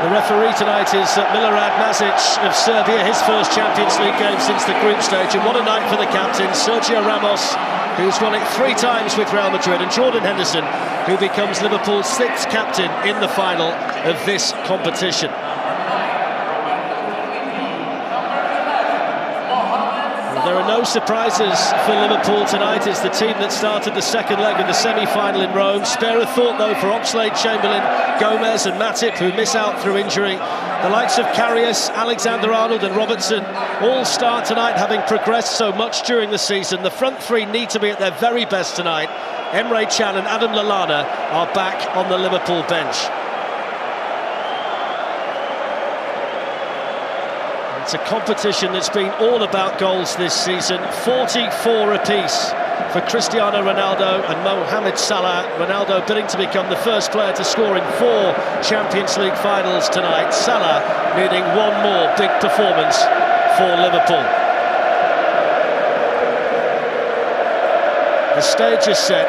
The referee tonight is Milorad Mazic of Serbia, his first Champions League game since the group stage. And what a night for the captain, Sergio Ramos, who's won it 3 times with Real Madrid, and Jordan Henderson, who becomes Liverpool's 6th captain in the final of this competition. There are no surprises for Liverpool tonight. It's the team that started the second leg of the semi-final in Rome. Spare a thought, though, for Oxlade-Chamberlain, Gomez and Matip, who miss out through injury. The likes of Karius, Alexander-Arnold and Robertson all start tonight, having progressed so much during the season. The front three need to be at their very best tonight. Emre Can and Adam Lallana are back on the Liverpool bench. It's a competition that's been all about goals this season. 44 apiece for Cristiano Ronaldo and Mohamed Salah. Ronaldo bidding to become the first player to score in 4 Champions League finals tonight. Salah needing one more big performance for Liverpool. The stage is set.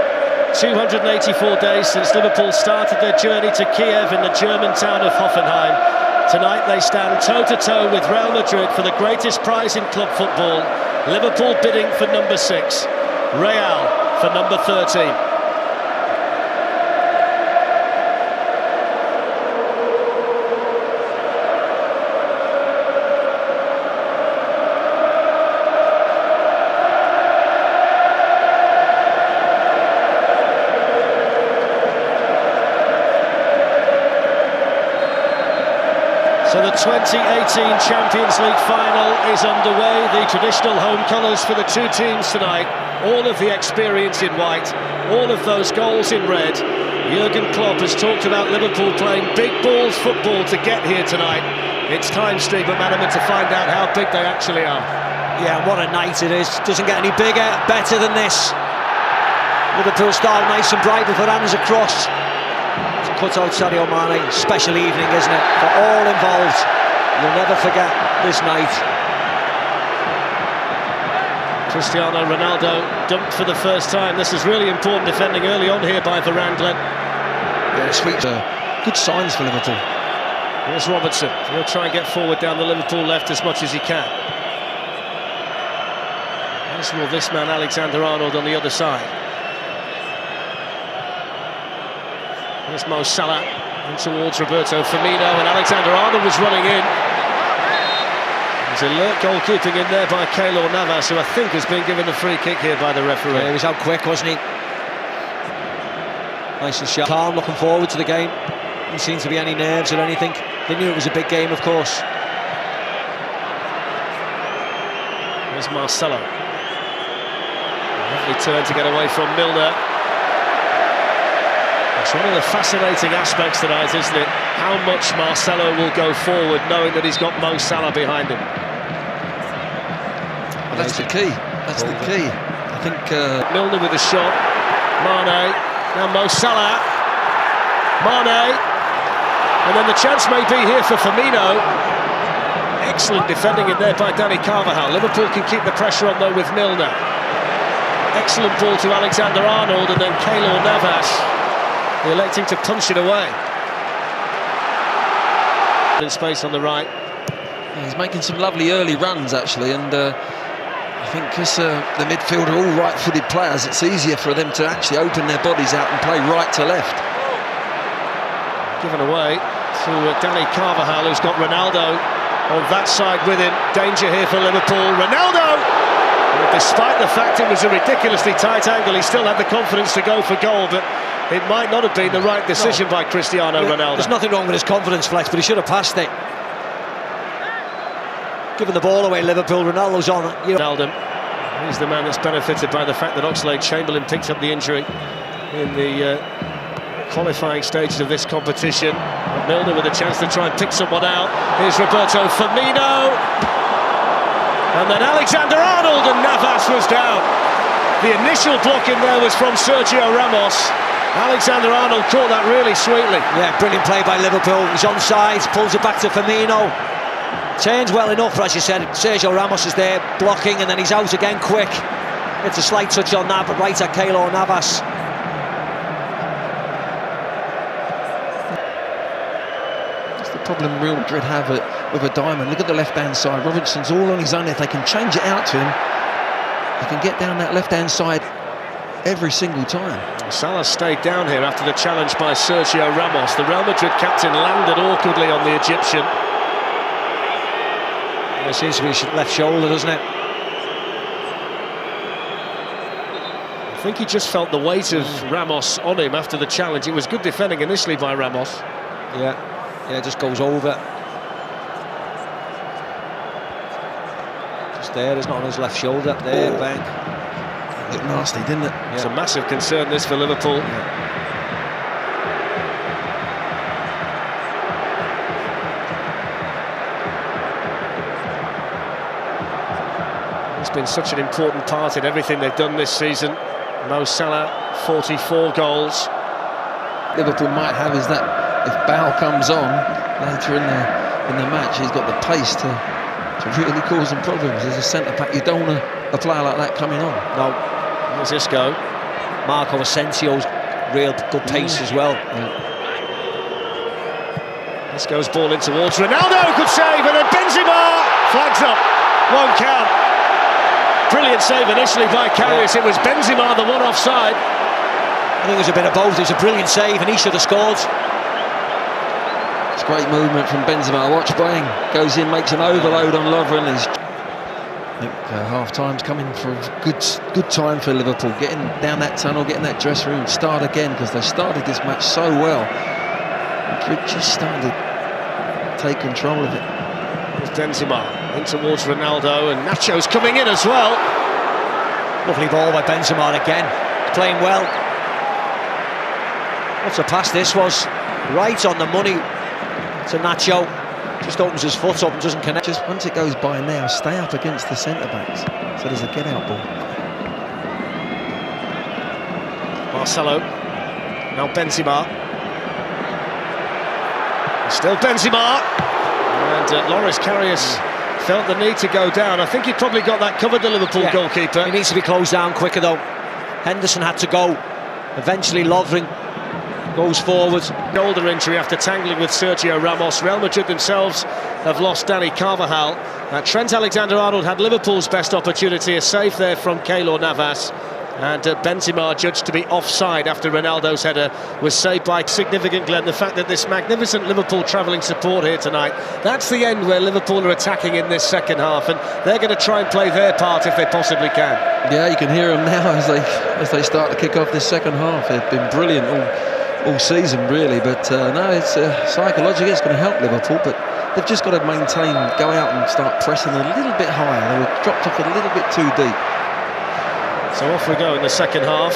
284 days since Liverpool started their journey to Kyiv in the German town of Hoffenheim. Tonight they stand toe-to-toe with Real Madrid for the greatest prize in club football. Liverpool bidding for number 6, Real for number 13. So the 2018 Champions League Final is underway. The traditional home colours for the 2 teams tonight. All of the experience in white, all of those goals in red. Jurgen Klopp has talked about Liverpool playing big balls football to get here tonight. It's time, Steve McManaman, to find out how big they actually are. Yeah, what a night it is. Doesn't get any bigger, better than this. Liverpool start nice and bright with Varane's across. Cut out Sadio Mane. Special evening, isn't it, for all involved. You'll never forget this night. Cristiano Ronaldo dumped for the first time. This is really important defending early on here by Varane, Glenn. Yeah, sweet. Good signs for Liverpool. Here's Robertson. He'll try and get forward down the Liverpool left as much as he can. As will this man, Alexander-Arnold, on the other side. Here's Mo Salah in towards Roberto Firmino, and Alexander-Arnold was running in. There's alert goalkeeping in there by Keylor Navas, who I think has been given a free kick here by the referee. Yeah, he was out quick, wasn't he? Nice and sharp. Calm, looking forward to the game. Didn't seem to be any nerves or anything. They knew it was a big game, of course. Here's Marcelo. Lovely turn to get away from Milner. It's one of the fascinating aspects tonight, isn't it? How much Marcelo will go forward, knowing that he's got Mo Salah behind him. Well, that's the key. That's the key. I think Milner with a shot. Mane. Now Mo Salah. Mane. And then the chance may be here for Firmino. Excellent defending in there by Dani Carvajal. Liverpool can keep the pressure on, though, with Milner. Excellent ball to Alexander-Arnold, and then Keylor Navas electing to punch it away. In space on the right. Yeah, he's making some lovely early runs, actually, and I think because the midfield are all right-footed players, it's easier for them to actually open their bodies out and play right to left. Given away to Dani Carvajal, who's got Ronaldo on that side with him. Danger here for Liverpool. Ronaldo! And despite the fact it was a ridiculously tight angle, he still had the confidence to go for goal, but it might not have been the right decision by Cristiano Ronaldo. There's nothing wrong with his confidence, Flex, but he should have passed it. Giving the ball away, Liverpool. Ronaldo's on. Ronaldo, he's the man that's benefited by the fact that Oxlade-Chamberlain picked up the injury in the qualifying stages of this competition. Milner with a chance to try and pick someone out. Here's Roberto Firmino. And then Alexander-Arnold, and Navas was down. The initial block in there was from Sergio Ramos. Alexander-Arnold caught that really sweetly. Yeah, brilliant play by Liverpool. He's onside, pulls it back to Firmino. Turns well enough, as you said. Sergio Ramos is there blocking, and then he's out again quick. It's a slight touch on that, but right at Keylor Navas. problem Real Madrid have with a diamond. Look at the left-hand side. Robertson's all on his own. If they can change it out to him, he can get down that left-hand side every single time. Salah stayed down here after the challenge by Sergio Ramos. The Real Madrid captain landed awkwardly on the Egyptian. It seems to be left shoulder, doesn't it? I think he just felt the weight of Ramos on him after the challenge. It was good defending initially by Ramos. Yeah, it just goes over. Just there, it's not on his left shoulder. There, bang. Looked nasty, didn't it? It's a massive concern, this, for Liverpool. It's been such an important part in everything they've done this season. Mo Salah, 44 goals. Liverpool might have is that if Bale comes on later in the match, he's got the pace to really cause them problems. As a centre-back, you don't want a player like that coming on. No. Where's this go? Marco Asensio's real good pace as well. This goes ball in towards Ronaldo, good save, and then Benzema flags up, won't count. Brilliant save initially by Karius. It was Benzema, the one offside. I think it was a bit of both. It was a brilliant save and he should have scored. It's great movement from Benzema. Watch bang, goes in, makes an overload on Lovren. I think half-time's coming for a good time for Liverpool. Getting down that tunnel, getting that dressing room, start again, because they started this match so well. Madrid just started to take control of it. There's Benzema in towards Ronaldo, and Nacho's coming in as well. Lovely ball by Benzema again. Playing well. What's a pass this was? Right on the money to Nacho. Just opens his foot up and doesn't connect. Just once it goes by now, stay up against the centre-backs. So there's a get-out ball. Marcelo. Now Benzema. Still Benzema. And Loris Karius felt the need to go down. I think he probably got that covered, the Liverpool goalkeeper. He needs to be closed down quicker though. Henderson had to go. Eventually Lovren goes forward. Shoulder injury after tangling with Sergio Ramos. Real Madrid themselves have lost Dani Carvajal. Trent Alexander-Arnold had Liverpool's best opportunity, a save there from Keylor Navas. And Benzema judged to be offside after Ronaldo's header was saved by significant Glenn. The fact that this magnificent Liverpool travelling support here tonight, that's the end where Liverpool are attacking in this second half, and they're going to try and play their part if they possibly can. Yeah, you can hear them now as they start to kick off this second half. They've been brilliant all season, really, but no, it's psychologically it's going to help Liverpool, but they've just got to maintain, go out and start pressing a little bit higher. They were dropped off a little bit too deep. So off we go in the second half.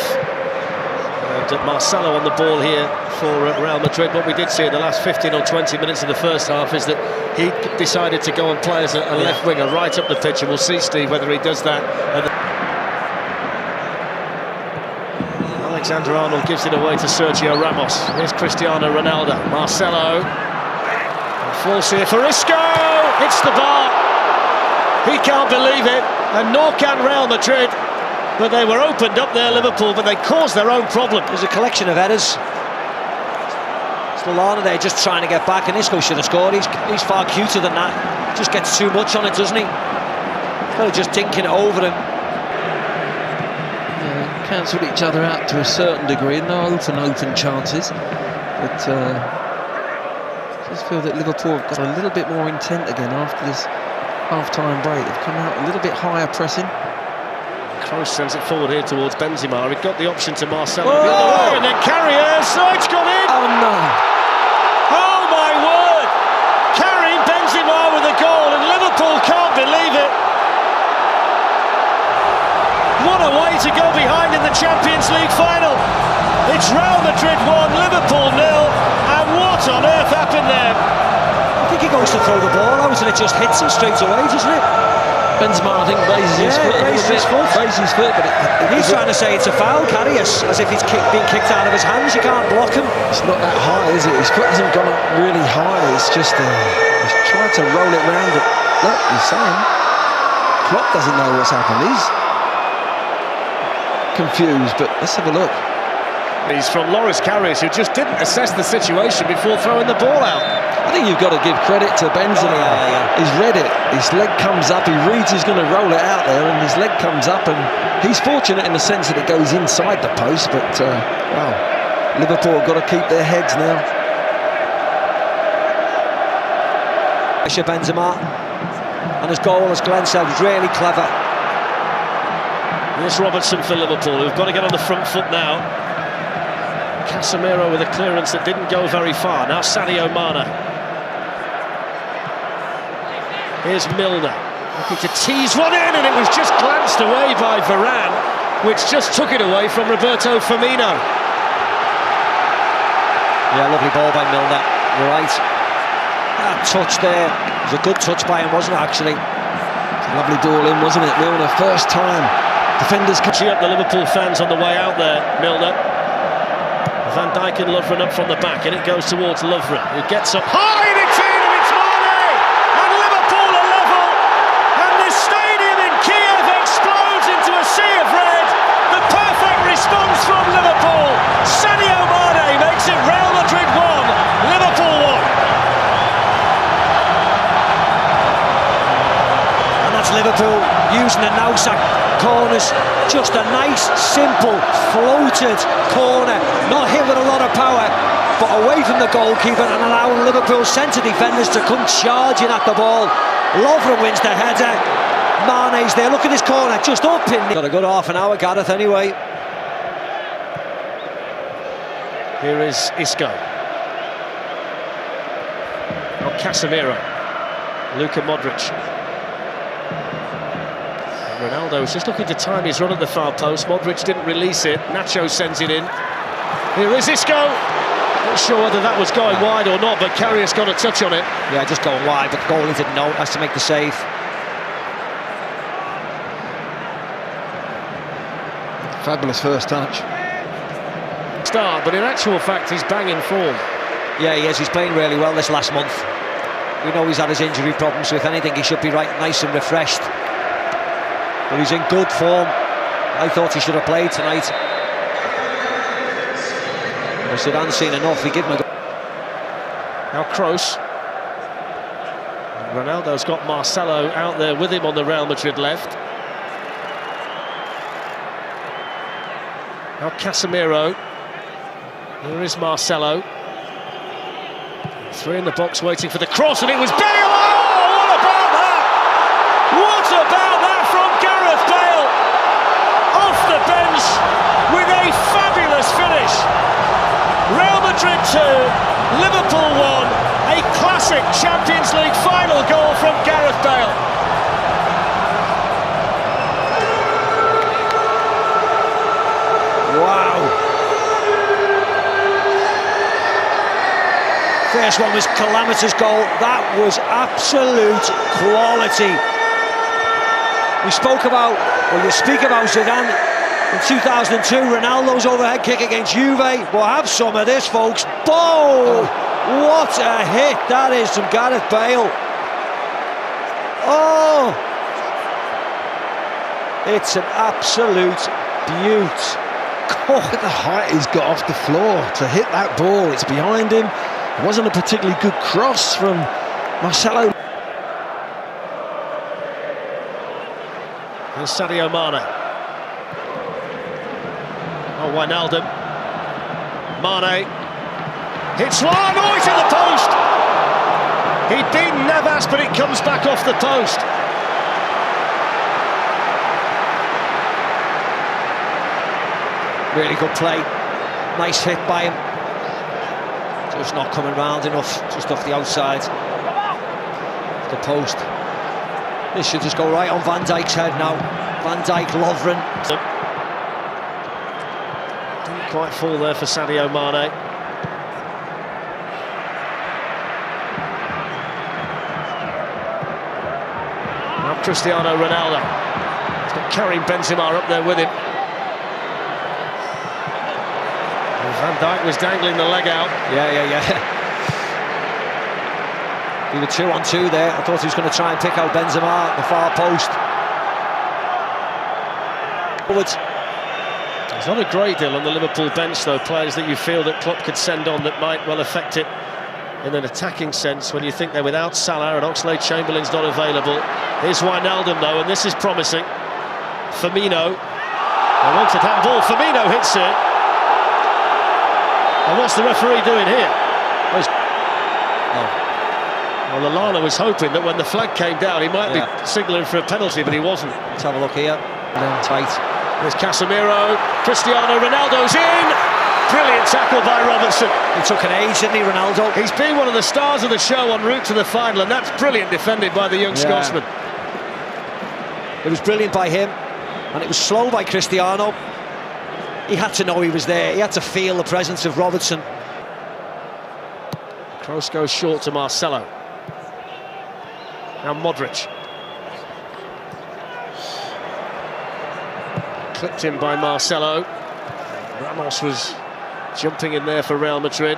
And Marcelo on the ball here for Real Madrid. What we did see in the last 15 or 20 minutes of the first half is that he decided to go and play as a left winger right up the pitch, and we'll see, Steve, whether he does that. Alexander-Arnold gives it away to Sergio Ramos. Here's Cristiano Ronaldo. Marcelo. Falls here for Isco. Hits the bar. He can't believe it, and nor can Real Madrid. But they were opened up there, Liverpool, but they caused their own problem. There's a collection of headers. Lallana there just trying to get back, and Isco should have scored. He's far cuter than that. Just gets too much on it, doesn't he? Kind of just dinking it over him. Yeah, cancelled each other out to a certain degree. No open chances. But I just feel that Liverpool have got a little bit more intent again after this half-time break. They've come out a little bit higher pressing. Kroos sends it forward here towards Benzema. He got the option to Marcelo. Oh! And then Karius. Oh, it's gone in. Oh, no. Oh, my word. Karim Benzema with a goal, and Liverpool can't believe it. What a way to go behind in the Champions League Final. It's Real Madrid 1, Liverpool 0. And what on earth happened there? I think he goes to throw the ball out and it just hits him straight away, doesn't it? Benzema, I think, raises his foot, but he's trying to say it's a foul, Karius, as if he's being kicked out of his hands. You can't block him. It's not that high, is it? His foot hasn't gone up really high. It's just he's tried to roll it round it. Look, he's saying Klopp doesn't know what's happened. He's confused, but let's have a look. He's from Loris Karius, who just didn't assess the situation before throwing the ball out. I think you've got to give credit to Benzema. He's read it. His leg comes up. He reads he's going to roll it out there, and his leg comes up, and he's fortunate in the sense that it goes inside the post. But wow, Liverpool have got to keep their heads now. Benzema, and his goal, as Glenn said, was really clever. Here's Robertson for Liverpool, who've got to get on the front foot now. Casemiro with a clearance that didn't go very far. Now Sadio Mane. Here's Milner, looking to tease one in, and it was just glanced away by Varane, which just took it away from Roberto Firmino. Yeah, lovely ball by Milner, you're right. That touch there was a good touch by him, wasn't it, actually? Lovely ball in, wasn't it, Milner? First time. Defenders catching up the Liverpool fans on the way out there, Milner. Van Dijk and Lovren up from the back, and it goes towards Lovren, who gets up high, and it's in, and it's Mane! And Liverpool are level, and the stadium in Kyiv explodes into a sea of red. The perfect response from Liverpool. Sadio Mane makes it Real Madrid 1, Liverpool 1. And that's Liverpool using the now-sack corners. Just a nice, simple, floated corner, not hit with a lot of power, but away from the goalkeeper and allowing Liverpool's centre defenders to come charging at the ball. Lovren wins the header. Mane's there. Look at this corner, just up in. Got a good half an hour, Gareth, anyway. Here is Isco. Oh, Casemiro. Luka Modric. Ronaldo was just looking to time his run at the far post. Modric didn't release it. Nacho sends it in. Here is Isco. Not sure whether that was going wide or not, but Karius got a touch on it. Yeah, just going wide, but the goalie didn't know. Has to make the save. Fabulous first touch. Start, but in actual fact, he's banging form. Yeah, he is. He's playing really well this last month. We know he's had his injury problems, so if anything, he should be right nice and refreshed. But he's in good form. I thought he should have played tonight. Well, Zidane's seen enough. He gave him a go. Now Kroos. Ronaldo's got Marcelo out there with him on the Real Madrid left. Now Casemiro. Here is Marcelo. Three in the box waiting for the cross, and it was Bale! Oh, what about that? What about that from Gareth Bale? Off the bench with a fabulous finish. Real Madrid 2, Liverpool 1. A classic Champions League final goal from Gareth Bale. Wow. First one was calamitous goal. That was absolute quality. We spoke about, or you speak about Zidane in 2002, Ronaldo's overhead kick against Juve. We'll have some of this, folks. Boom! What a hit that is from Gareth Bale. Oh! It's an absolute beaut. Look at the height he's got off the floor to hit that ball. It's behind him. It wasn't a particularly good cross from Marcelo. Here's Sadio Mane. Oh, Wijnaldum. Mane. Hits one. Oh, it's at the post. He'd beaten Navas, but it comes back off the post. Really good play. Nice hit by him. Just not coming round enough, just off the outside. The post. This should just go right on Van Dijk's head now. Van Dijk, Lovren. Didn't quite fall there for Sadio Mane. Now Cristiano Ronaldo. He's got Karim Benzema up there with him. Van Dijk was dangling the leg out. Yeah. We were 2-on-2 there. I thought he was going to try and pick out Benzema at the far post. Forwards. There's not a great deal on the Liverpool bench, though, players that you feel that Klopp could send on that might well affect it in an attacking sense when you think they're without Salah and Oxlade-Chamberlain's not available. Here's Wijnaldum, though, and this is promising. Firmino. They wanted handball. Firmino hits it. And what's the referee doing here? Well, Lallana was hoping that when the flag came down, he might be signalling for a penalty, but he wasn't. Let's have a look here. Tight. There's Casemiro. Cristiano Ronaldo's in. Brilliant tackle by Robertson. He took an age, didn't he, Ronaldo? He's been one of the stars of the show en route to the final, and that's brilliant defended by the young Scotsman. It was brilliant by him, and it was slow by Cristiano. He had to know he was there. He had to feel the presence of Robertson. Kroos goes short to Marcelo. Now Modric. Clipped in by Marcelo. Ramos was jumping in there for Real Madrid.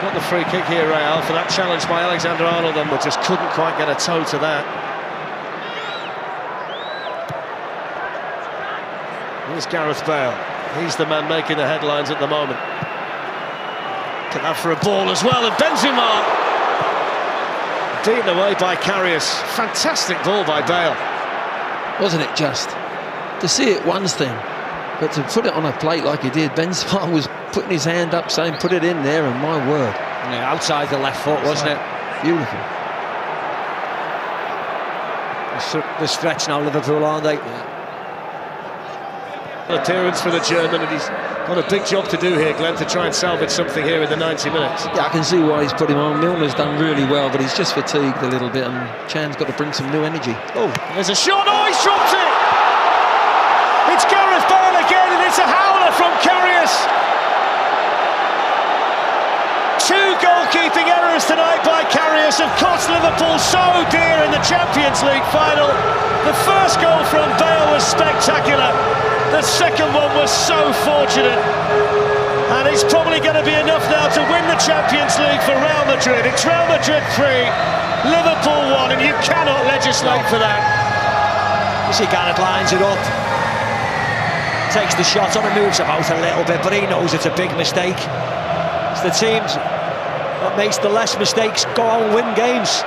Got the free kick here, Real, for that challenge by Alexander-Arnold, but just couldn't quite get a toe to that. Here's Gareth Bale. He's the man making the headlines at the moment. Took that for a ball as well, and Benzema beaten away by Karius. Fantastic ball by Bale. Wasn't it just? To see it one's thing, but to put it on a plate like he did, Benzema was putting his hand up saying put it in there, and my word. Yeah, outside the left foot, wasn't it? Beautiful. The stretch now, Liverpool, aren't they? Appearance for the German, and he's got a big job to do here, Glenn, to try and salvage something here in the 90 minutes. Yeah, I can see why he's put him on. Milner's done really well, but he's just fatigued a little bit, and Chan's got to bring some new energy. Oh, there's a shot. Oh, he's dropped it! It's Gareth Bale again, and it's a howler from Karius. Two goalkeeping errors tonight by Karius have cost Liverpool so dear in the Champions League final. The first goal from Bale was spectacular. The second one was so fortunate, and it's probably going to be enough now to win the Champions League for Real Madrid. It's Real Madrid 3, Liverpool 1, and you cannot legislate for that. You see Gareth lines it up, takes the shot on and moves about a little bit, but he knows it's a big mistake. It's the teams that makes the less mistakes go out and win games,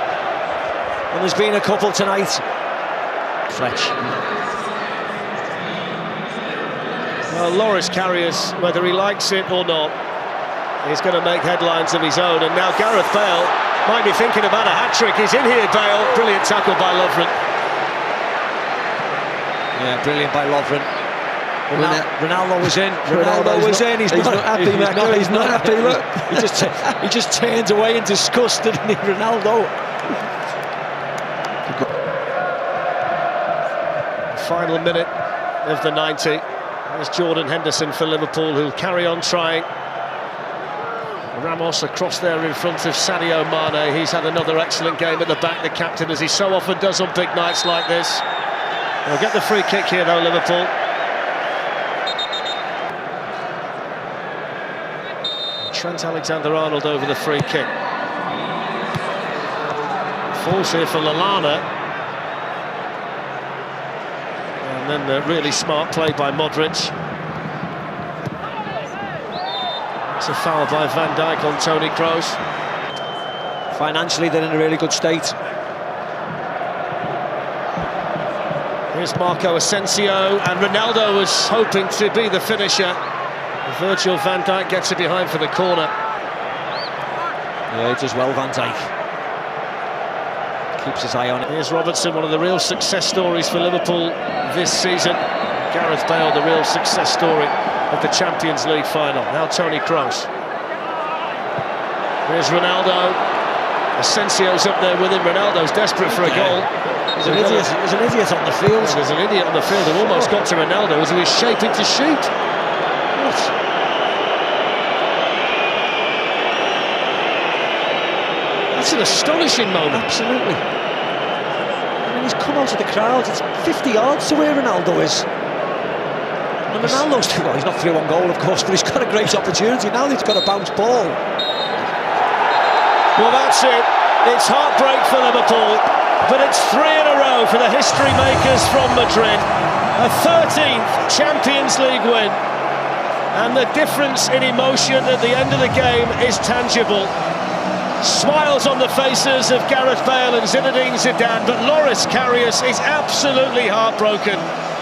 and there's been a couple tonight. Fletch. Well, Loris Karius, whether he likes it or not, he's going to make headlines of his own. And now Gareth Bale might be thinking about a hat-trick. He's in here, Bale. Brilliant tackle by Lovren. Yeah, brilliant by Lovren. Ronaldo was in. Ronaldo was in. He's not happy, Michael. He's not happy. Look, he just turns away in disgust, doesn't he, Ronaldo? Final minute of the 90. There's Jordan Henderson for Liverpool, who'll carry on trying. Ramos across there in front of Sadio Mane. He's had another excellent game at the back, the captain, as he so often does on big nights like this. They'll get the free kick here, though, Liverpool. Trent Alexander-Arnold over the free kick. Falls here for Lallana. And then the really smart play by Modric. It's a foul by Van Dijk on Toni Kroos. Financially, they're in a really good state. Here's Marco Asensio, and Ronaldo was hoping to be the finisher. Virgil van Dijk gets it behind for the corner. Yeah, he does well, Van Dijk. Keeps his eye on it. Here's Robertson, one of the real success stories for Liverpool this season. Gareth Bale, the real success story of the Champions League final. Now Toni Kroos. Here's Ronaldo. Asensio's up there with him. Ronaldo's desperate for a goal. There's an idiot on the field. There's an idiot on the field who almost got to Ronaldo as he was shaping to shoot. What? That's an astonishing moment. Absolutely. I mean, he's come out of the crowd. It's 50 yards to where Ronaldo is. And Ronaldo's well, he's not through on goal, of course, but he's got a great opportunity. Now he's got a bounce ball. Well, that's it. It's heartbreak for Liverpool. but it's 3 in a row for the history makers from Madrid. A 13th Champions League win, and the difference in emotion at the end of the game is tangible. Smiles on the faces of Gareth Bale and Zinedine Zidane, but Loris Karius is absolutely heartbroken.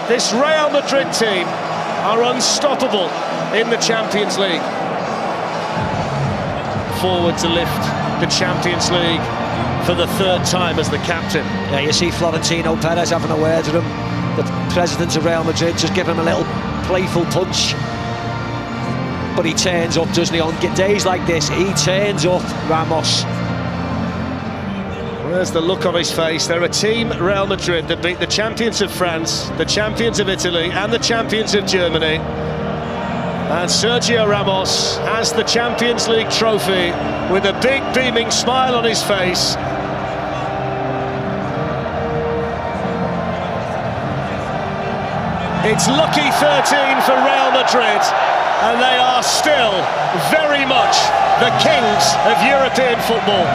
This Real Madrid team are unstoppable in the Champions League. Forward to lift the Champions League for the 3rd time as the captain. Yeah, you see Florentino Perez having a word with him. The president of Real Madrid just giving him a little playful punch. But he turns up, doesn't he? On days like this, he turns up, Ramos. There's the look on his face. They're a team, Real Madrid, that beat the champions of France, the champions of Italy and the champions of Germany. And Sergio Ramos has the Champions League trophy with a big beaming smile on his face. It's lucky 13 for Real Madrid, and they are still very much the kings of European football.